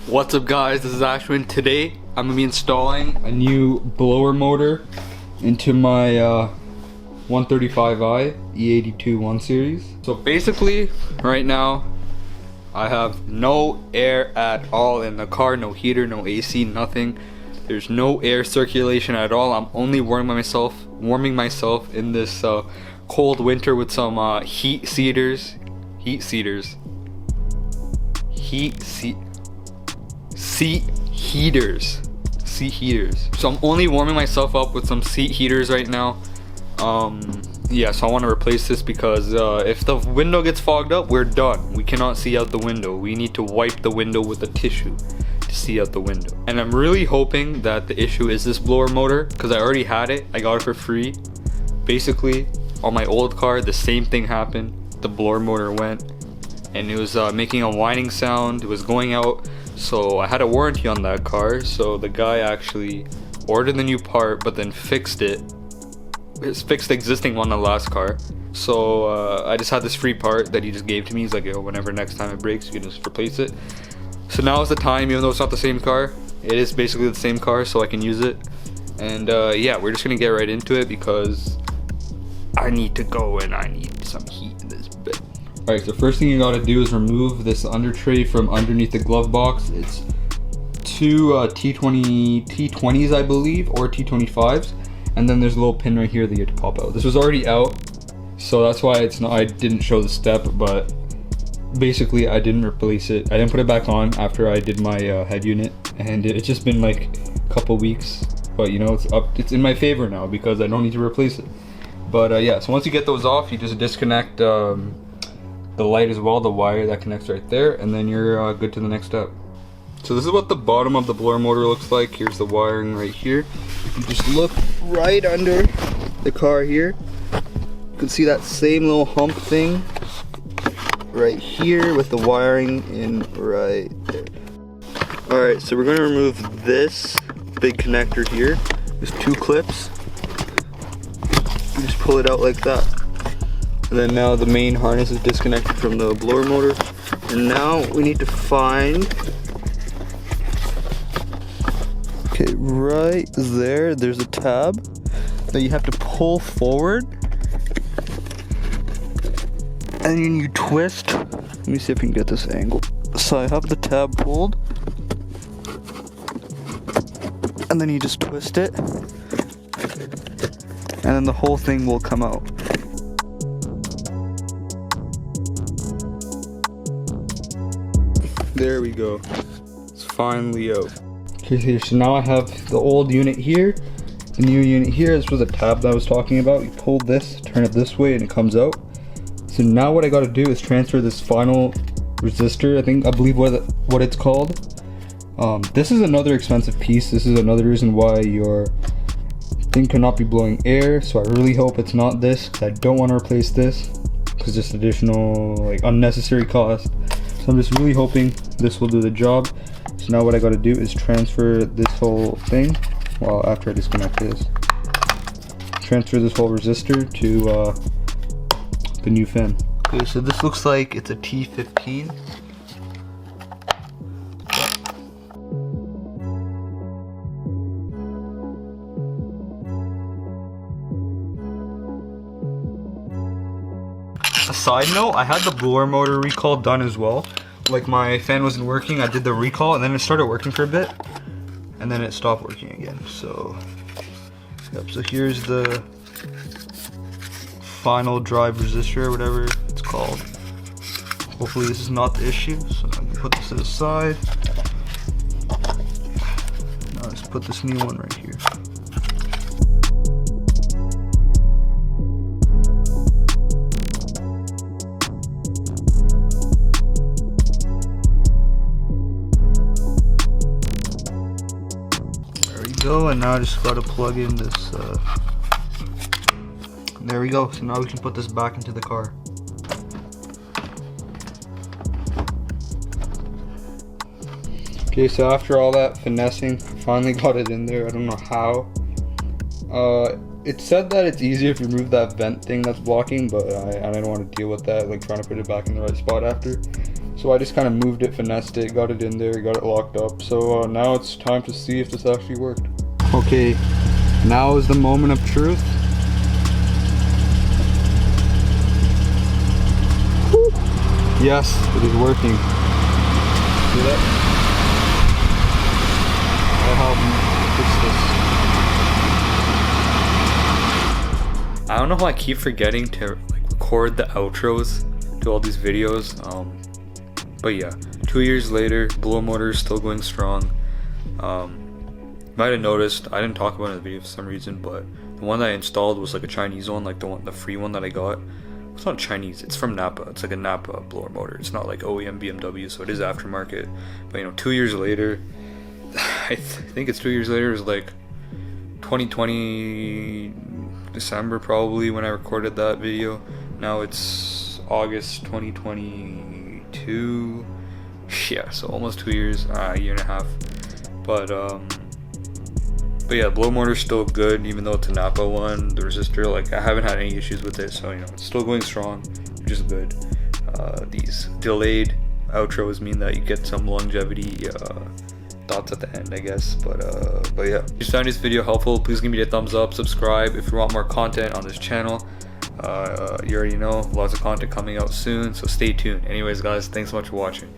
What's up guys, this is Ashwin. Today I'm gonna be installing a new blower motor into my 135i E82 1 series. So basically right now I have no air at all in the car, no heater, no AC, nothing. There's no air circulation at all. I'm only warming myself in this cold winter with some seat heaters. So I'm only warming myself up with some seat heaters right now. Yeah, so I want to replace this because if the window gets fogged up, we're done. We cannot see out the window. We need to wipe the window with a tissue to see out the window. And I'm really hoping that the issue is this blower motor, because I already had it. I got it for free. Basically, on my old car, the same thing happened. The blower motor went and it was making a whining sound. It was going out. So I had a warranty on that car. So the guy actually ordered the new part, but then fixed it. Fixed the existing one on the last car. So I just had this free part that he just gave to me. He's like, yo, whenever next time it breaks, you can just replace it. So now is the time, even though it's not the same car. It is basically the same car, so I can use it. And yeah, we're just gonna get right into it because I need to go and I need some heat in this bit. Alright, so first thing you gotta do is remove this under tray from underneath the glove box. It's two T20s, I believe, or T25s. And then there's a little pin right here that you have to pop out. This was already out, so that's why it's not, I didn't show the step, but basically I didn't replace it. I didn't put it back on after I did my head unit, and it's just been like a couple weeks. But you know, it's in my favor now because I don't need to replace it. But yeah, so once you get those off, you just disconnect the light as well, the wire that connects right there, and then you're good to the next step. So this is what the bottom of the blower motor looks like. Here's the wiring right here. You just look right under the car here. You can see that same little hump thing right here with the wiring in right there. Alright, so we're going to remove this big connector here. There's two clips. You just pull it out like that. And then now the main harness is disconnected from the blower motor. And now we need to find, okay, right there's a tab that you have to pull forward. And then you twist. Let me see if we can get this angle. So I have the tab pulled. And then you just twist it. And then the whole thing will come out. There we go. It's finally out. Okay, so now I have the old unit here, the new unit here. This was a tab that I was talking about. You pull this, turn it this way, and it comes out. So now what I got to do is transfer this final resistor. I believe what it's called. This is another expensive piece. This is another reason why your thing cannot be blowing air. So I really hope it's not this, because I don't want to replace this, because it's additional like unnecessary cost. So I'm just really hoping this will do the job. So now what I got to do is transfer this whole thing. Well, after I disconnect this, transfer this whole resistor to the new fan. Okay, so this looks like it's a T15. A side note, I had the blower motor recall done as well. Like my fan wasn't working, I did the recall and then it started working for a bit. And then it stopped working again, so. Yep, so here's the final drive resistor or whatever it's called. Hopefully this is not the issue, so I can put this to the side. Now let's put this new one right here. Go, and now I just gotta plug in this there we go. So now we can put this back into the car. Okay, so after all that finessing, finally got it in there. I don't know how. It said that it's easier if you remove that vent thing that's blocking, but I don't want to deal with that, like trying to put it back in the right spot after. So So I just kind of moved it, finessed it, got it in there, got it locked up. So now it's time to see if this actually worked. Okay, now is the moment of truth. Whew. Yes, it is working. See that? I have fixed this. I don't know how I keep forgetting to like record the outros to all these videos. But yeah, 2 years later, blower motor is still going strong. You might have noticed, I didn't talk about it in the video for some reason, but the one that I installed was like a Chinese one, like the free one that I got. It's not Chinese, it's from Napa. It's like a Napa blower motor. It's not like OEM BMW, so it is aftermarket. But you know, 2 years later, I think it's 2 years later, it was like 2020 December probably when I recorded that video. Now it's August 2022. Yeah, so almost 2 years, a year and a half. But yeah, blower motor's still good, even though it's a Napa one. The resistor, like, I haven't had any issues with it, so you know, it's still going strong, which is good. These delayed outros mean that you get some longevity thoughts at the end, I guess. But yeah, if you found this video helpful, please give me a thumbs up, subscribe if you want more content on this channel. You already know, lots of content coming out soon, so stay tuned. Anyways guys, thanks so much for watching.